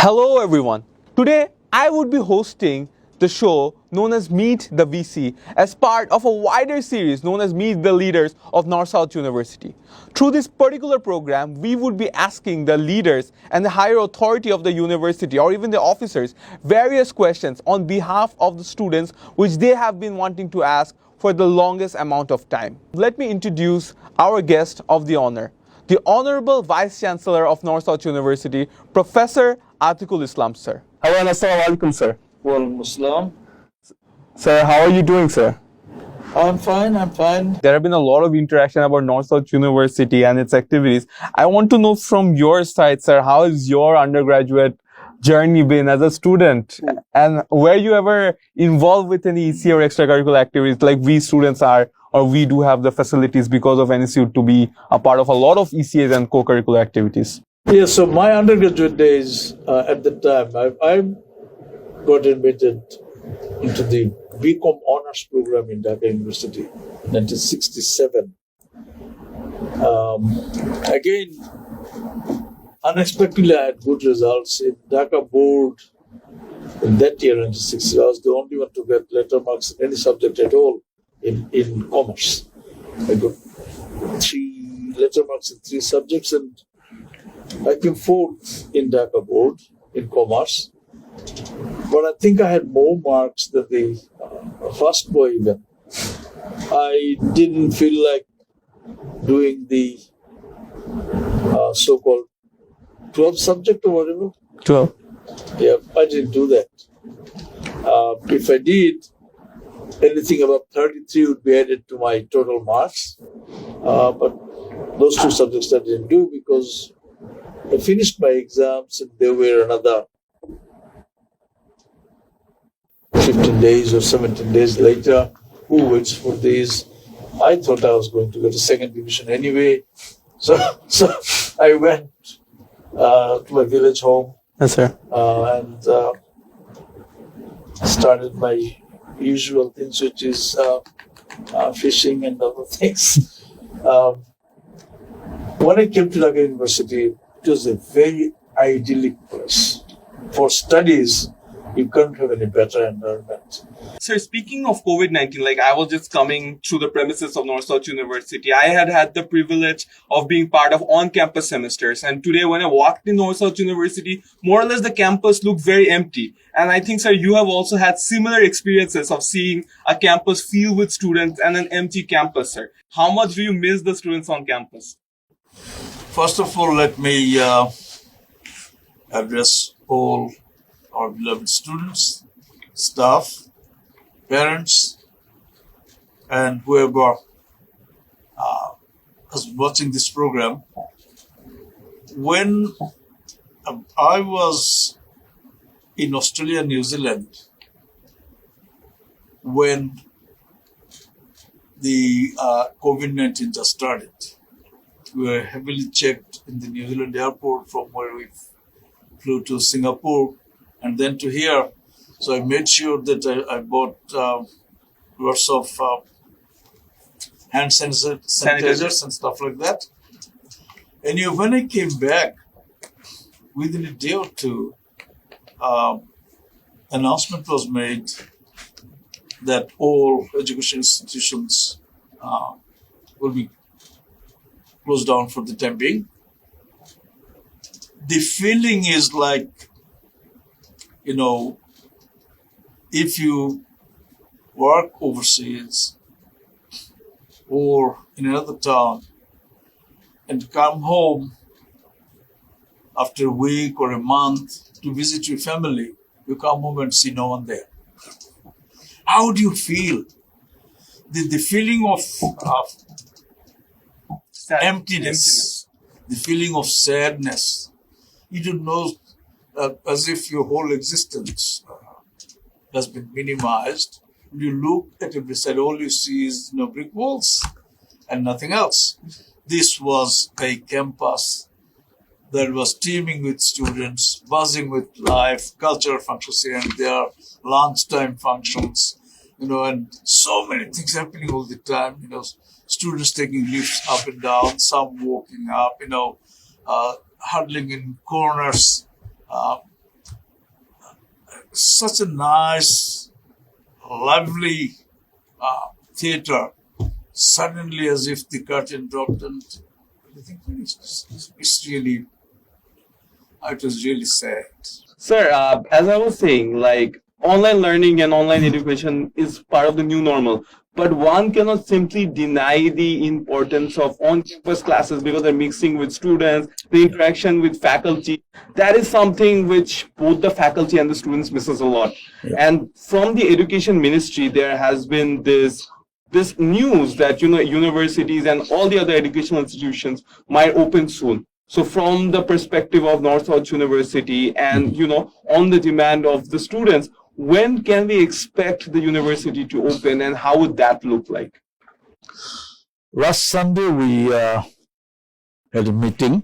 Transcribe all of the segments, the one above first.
Hello everyone. Today I would be hosting the show known as Meet the VC as part of a wider series known as Meet the Leaders of North-South University. Through this particular program, we would be asking the leaders and the higher authority of the university or even the officers various questions on behalf of the students which they have been wanting to ask for the longest amount of time. Let me introduce our guest of the honor, the Honorable Vice Chancellor of North-South University, Professor Atikul Islam, sir. Hello and assalamu alaikum, sir. Walaikum Assalam. Sir, how are you doing, sir? I'm fine. There have been a lot of interaction about North-South University and its activities. I want to know from your side, sir, how has your undergraduate journey been as a student? And were you ever involved with any EC or extracurricular activities like we students are, or we do have the facilities because of NSU to be a part of a lot of ECAs and co-curricular activities? Yes, so my undergraduate days, at the time, I got admitted into the BCom honors program in Dhaka University, 1967. Again, unexpectedly, I had good results in Dhaka board in that year, 1960. I was the only one to get letter marks in any subject at all in commerce. I got 3 letter marks in 3 subjects, and I came fourth in Dhaka board in commerce. But I think I had more marks than the first boy even. I didn't feel like doing the so-called 12th subject or whatever. 12. Yeah, I didn't do that. If I did, anything above 33 would be added to my total marks. But those 2 subjects I didn't do because I finished my exams and there were another 15 days or 17 days later. Who waits for these? I thought I was going to get a 2nd division anyway. So I went to my village home. Yes, sir. And started my usual things, which is fishing and other things. When I came to Dhaka University, it was a very idyllic place. For studies, you can't have any better environment. Sir, speaking of COVID-19, like I was just coming through the premises of North-South University. I had the privilege of being part of on-campus semesters. And today when I walked in North-South University, more or less the campus looked very empty. And I think, sir, you have also had similar experiences of seeing a campus filled with students and an empty campus, sir. How much do you miss the students on campus? First of all, let me address all our beloved students, staff, parents, and whoever is watching this program. When I was in Australia, New Zealand, when the COVID-19 just started, we were heavily checked in the New Zealand airport from where we flew to Singapore and then to here. So I made sure that I bought lots of hand sanitizers and stuff like that. And when I came back, within a day or 2, announcement was made that all education institutions will be closed down for the time being. The feeling is like, if you work overseas or in another town and come home after a week or a month to visit your family, you come home and see no one there. How do you feel? The feeling of emptiness, the feeling of sadness. You don't know, as if your whole existence has been minimized. You look at every side, all you see is brick walls and nothing else. This was a campus that was teeming with students, buzzing with life, cultural functions here and there, lunchtime functions, and so many things happening all the time. Students taking lifts up and down, some walking up, huddling in corners, such a nice, lively theater. Suddenly, as if the curtain dropped, and everything finished. It's really, it was really sad. Sir, as I was saying, like online learning and online education is part of the new normal. But one cannot simply deny the importance of on-campus classes because they're mixing with students, the interaction with faculty. That is something which both the faculty and the students misses a lot. Yeah. And from the education ministry, there has been this news that universities and all the other educational institutions might open soon. So from the perspective of North-South University and, on the demand of the students, when can we expect the university to open and how would that look like? Last Sunday, we had a meeting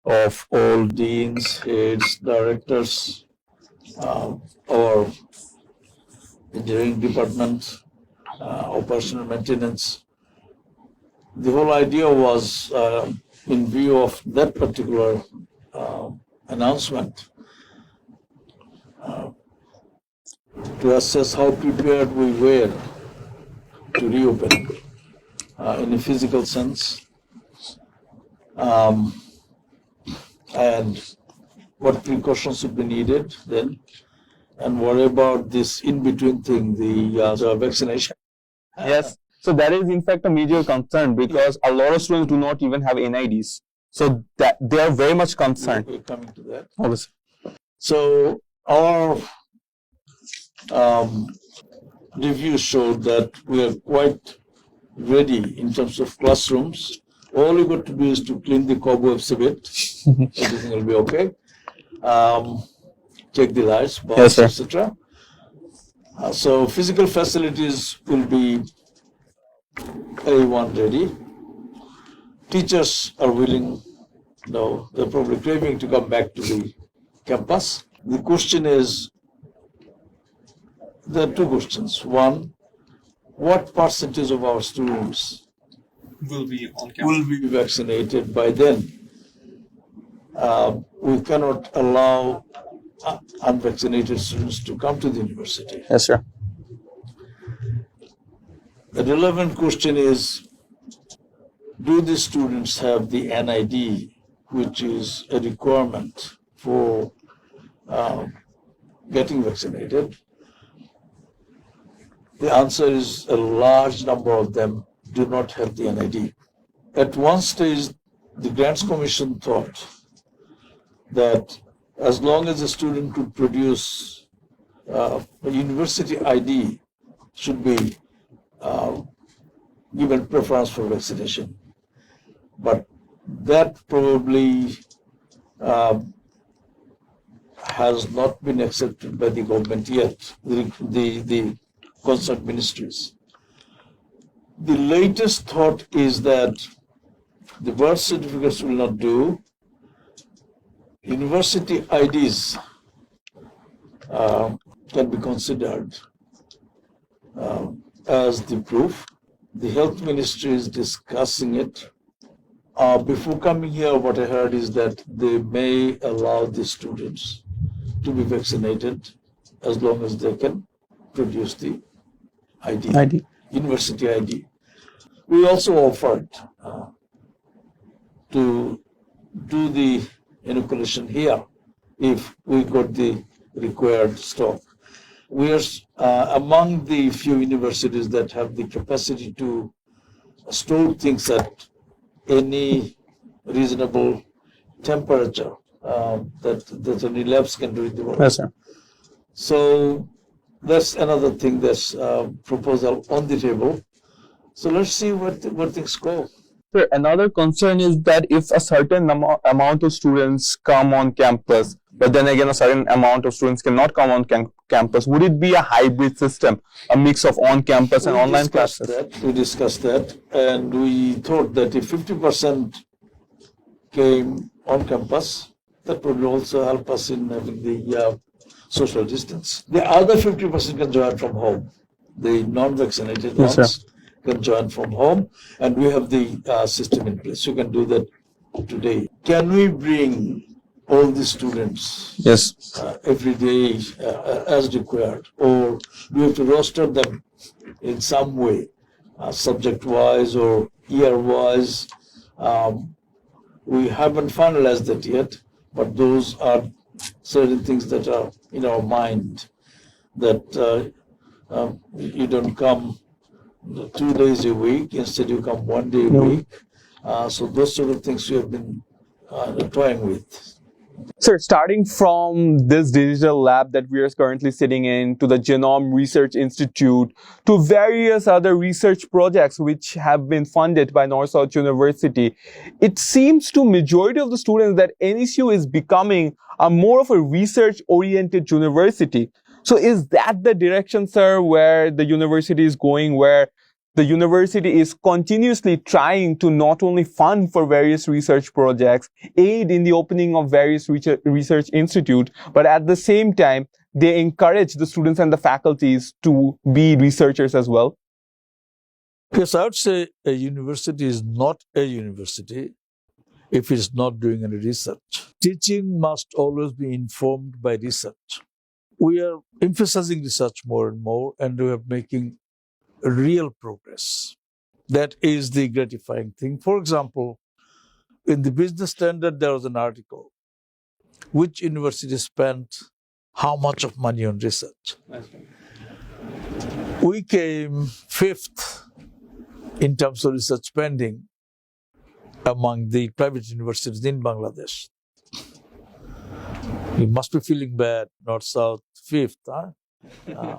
of all deans, heads, directors, our engineering department, operational maintenance. The whole idea was, in view of that particular announcement, to assess how prepared we were to reopen in a physical sense, and what precautions would be needed then, and what about this in-between thing, the vaccination. Yes. So that is in fact a major concern because a lot of students do not even have NIDs. So that they are very much concerned. We're coming to that. Obviously. So our review showed that we are quite ready in terms of classrooms. All you got to do is to clean the cobwebs a bit. Everything will be okay. Check the lights, bulbs, Yes, sir. etc. So physical facilities will be A1 ready. Teachers are willing, no, they're probably craving to come back to the campus. The question is, there are two questions. One, what percentage of our students Will be on will be vaccinated by then? We cannot allow unvaccinated students to come to the university. Yes, sir. The relevant question is, do the students have the NID, which is a requirement for getting vaccinated? The answer is a large number of them do not have the NID. At one stage, the Grants Commission thought that as long as a student could produce a university ID, should be given preference for vaccination. But that probably has not been accepted by the government yet, the concerned ministries. The latest thought is that the birth certificates will not do. University IDs can be considered as the proof. The health ministry is discussing it. Before coming here, what I heard is that they may allow the students to be vaccinated as long as they can produce the ID. University ID. We also offered to do the inoculation here if we got the required stock. We are among the few universities that have the capacity to store things at any reasonable temperature that any labs can do in the world. Yes, sir. So that's another thing that's proposal on the table. So let's see where things go. Sir, another concern is that if a certain amount of students come on campus, but then again a certain amount of students cannot come on campus, would it be a hybrid system, a mix of on-campus and online classes? We discussed that, and we thought that if 50% came on campus, that would also help us in having the social distance. The other 50% can join from home. The non-vaccinated Yes, ones sir. can join from home, and we have the system in place. You can do that today. Can we bring all the students Yes. every day as required, or do you have to roster them in some way, subject-wise or year-wise? We haven't finalized that yet, but those are certain things that are in our mind, that you don't come 2 days a week, instead you come 1 day a week. So those sort of things we have been toying with. Sir, starting from this digital lab that we are currently sitting in, to the Genome Research Institute, to various other research projects which have been funded by North-South University, it seems to majority of the students that NSU is becoming a more of a research-oriented university. So is that the direction, sir, where the university is going, where the university is continuously trying to not only fund for various research projects, aid in the opening of various research institutes, but at the same time, they encourage the students and the faculties to be researchers as well? Yes, I would say a university is not a university if it's not doing any research. Teaching must always be informed by research. We are emphasizing research more and more, and we are making real progress. That is the gratifying thing. For example, in the Business Standard, there was an article. Which university spent how much of money on research? We came fifth in terms of research spending among the private universities in Bangladesh. You must be feeling bad, North-South fifth, huh?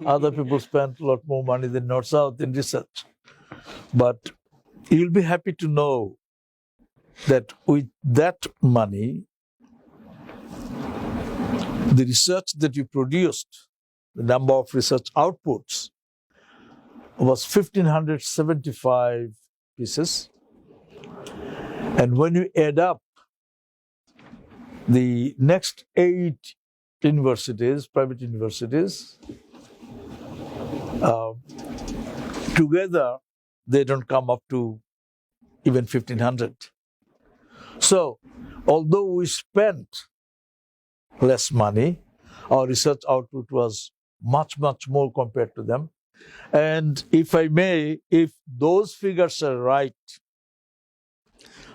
Other people spent a lot more money than North-South in research. But you'll be happy to know that with that money, the research that you produced, the number of research outputs, was 1,575 pieces. And when you add up the next 8 universities, private universities, together they don't come up to even 1,500. So, although we spent less money, our research output was much, much more compared to them. And if I may, if those figures are right,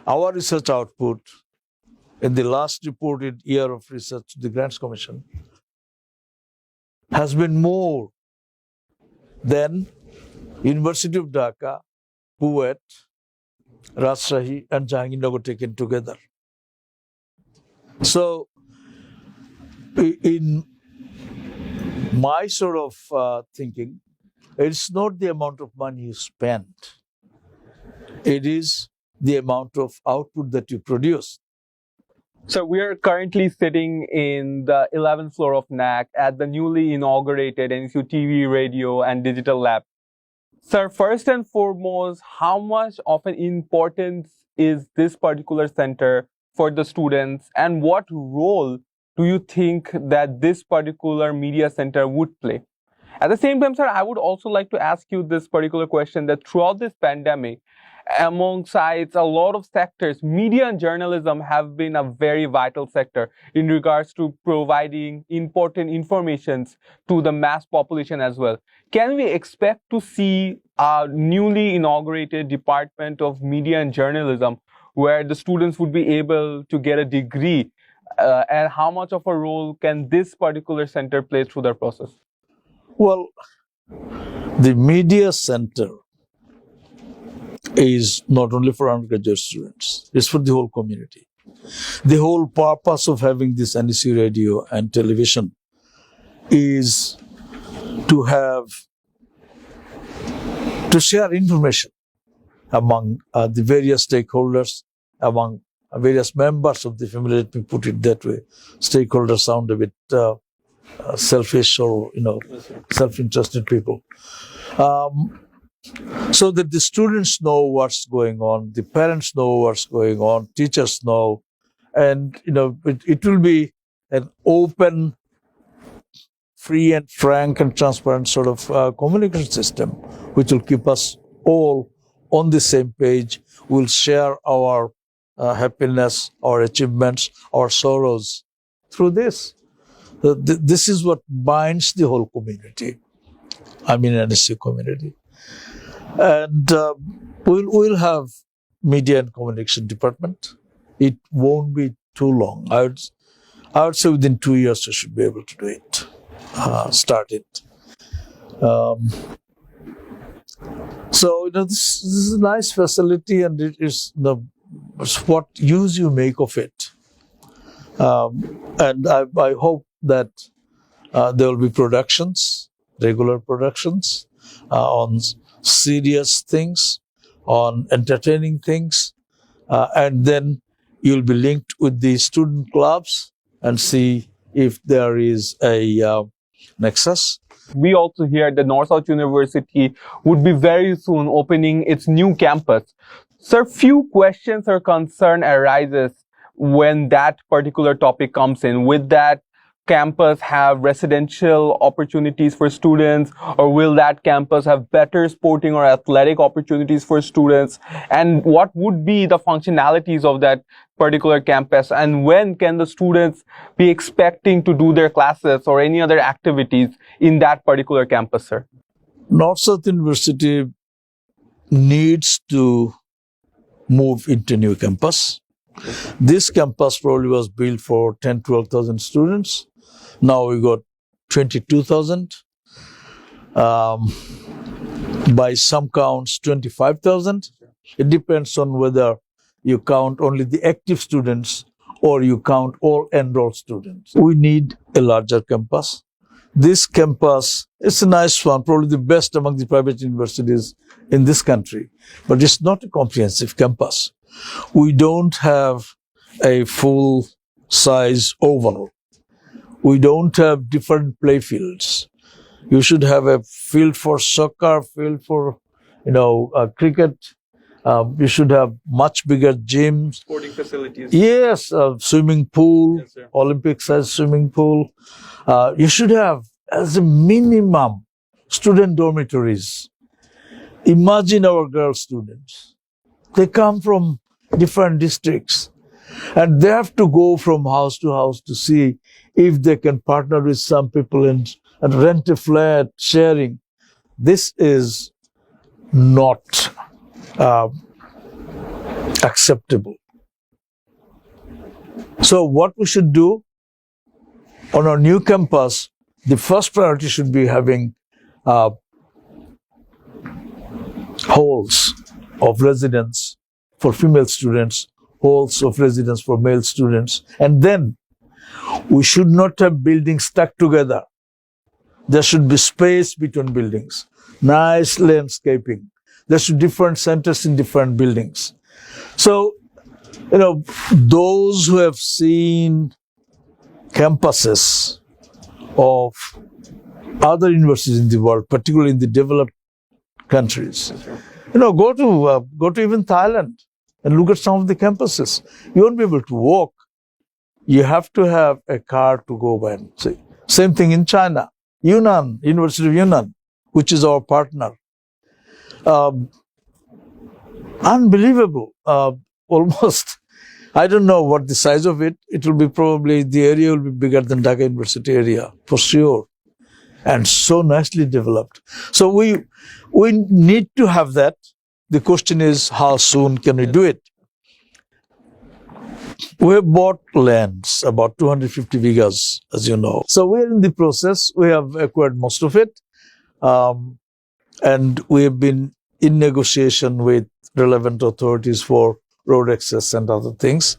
our research output in the last reported year of research, the Grants Commission, has been more than University of Dhaka, Kuwait, Rajshahi, and Jahangirnagar taken together. So, in my sort of thinking, it's not the amount of money you spend. It is the amount of output that you produce. So we are currently sitting in the 11th floor of NAC at the newly inaugurated NSU TV, radio, and digital lab. Sir, first and foremost, how much of an importance is this particular center for the students, and what role do you think that this particular media center would play? At the same time, sir, I would also like to ask you this particular question, that throughout this pandemic, alongside a lot of sectors, media and journalism have been a very vital sector in regards to providing important informations to the mass population as well. Can we expect to see a newly inaugurated Department of Media and Journalism where the students would be able to get a degree? And how much of a role can this particular center play through their process? Well, the media center is not only for undergraduate students, it's for the whole community. The whole purpose of having this NSU radio and television is to share information among the various stakeholders, among various members of the family. Let me put it that way. Stakeholders sound a bit selfish or self-interested people. So that the students know what's going on, the parents know what's going on, teachers know, and it will be an open, free and frank and transparent sort of communication system, which will keep us all on the same page. We'll share our happiness, our achievements, our sorrows through this. This is what binds the whole community. I mean, NSU community. And we'll have media and communication department. It won't be too long. I would say within 2 years we should be able to do it, start it. So this is a nice facility, and it is it's what use you make of it. And I hope that there will be productions, regular productions on serious things, on entertaining things, and then you'll be linked with the student clubs and see if there is a nexus. We also hear that North-South University would be very soon opening its new campus. Sir, few questions or concern arises when that particular topic comes in. Would that campus have residential opportunities for students, or will that campus have better sporting or athletic opportunities for students? And what would be the functionalities of that particular campus? And when can the students be expecting to do their classes or any other activities in that particular campus, sir? North-South University needs to move into new campus. This campus probably was built for 10, 12,000 students. Now we got 22,000. By some counts, 25,000. It depends on whether you count only the active students or you count all enrolled students. We need a larger campus. This campus is a nice one, probably the best among the private universities in this country, but it's not a comprehensive campus. We don't have a full-size oval. We don't have different play fields. You should have a field for soccer, field for, cricket. You should have much bigger gyms. Sporting facilities. Yes, swimming pool, Yes, sir. Olympic-sized swimming pool. You should have, as a minimum, student dormitories. Imagine our girl students. They come from different districts, and they have to go from house to house to see if they can partner with some people and rent a flat, sharing. This is not acceptable. So what we should do on our new campus, the first priority should be having halls of residence for female students, halls of residence for male students. And then we should not have buildings stuck together. There should be space between buildings, nice landscaping. There should be different centers in different buildings. So, those who have seen campuses of other universities in the world, particularly in the developed countries, go to even Thailand and look at some of the campuses. You won't be able to walk. You have to have a car to go by and see. Same thing in China. Yunnan, University of Yunnan, which is our partner. Unbelievable. Almost, I don't know what the size of it. It will be probably, the area will be bigger than Dhaka University area, for sure. And so nicely developed. So we need to have that. The question is, how soon can we do it? We have bought lands, about 250 vigas, as you know. So we're in the process. We have acquired most of it. And we have been in negotiation with relevant authorities for road access and other things.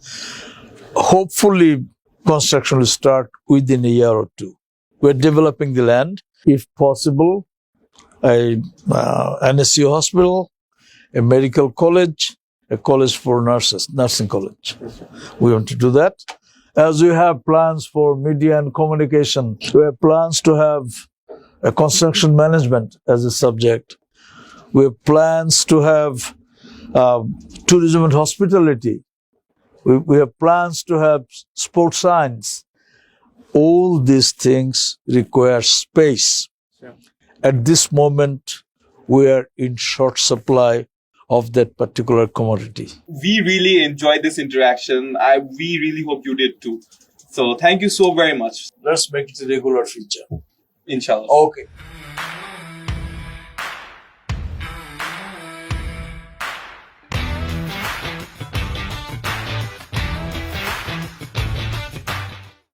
Hopefully, construction will start within a year or two. We're developing the land, if possible, an NSU hospital, a medical college, a college for nurses, nursing college. We want to do that. As we have plans for media and communication, we have plans to have a construction management as a subject. We have plans to have tourism and hospitality. We have plans to have sports science. All these things require space. Yeah. At this moment, we are in short supply of that particular commodity. We really enjoyed this interaction. We really hope you did too. So thank you so very much. Let's make it a regular feature. Inshallah. Okay.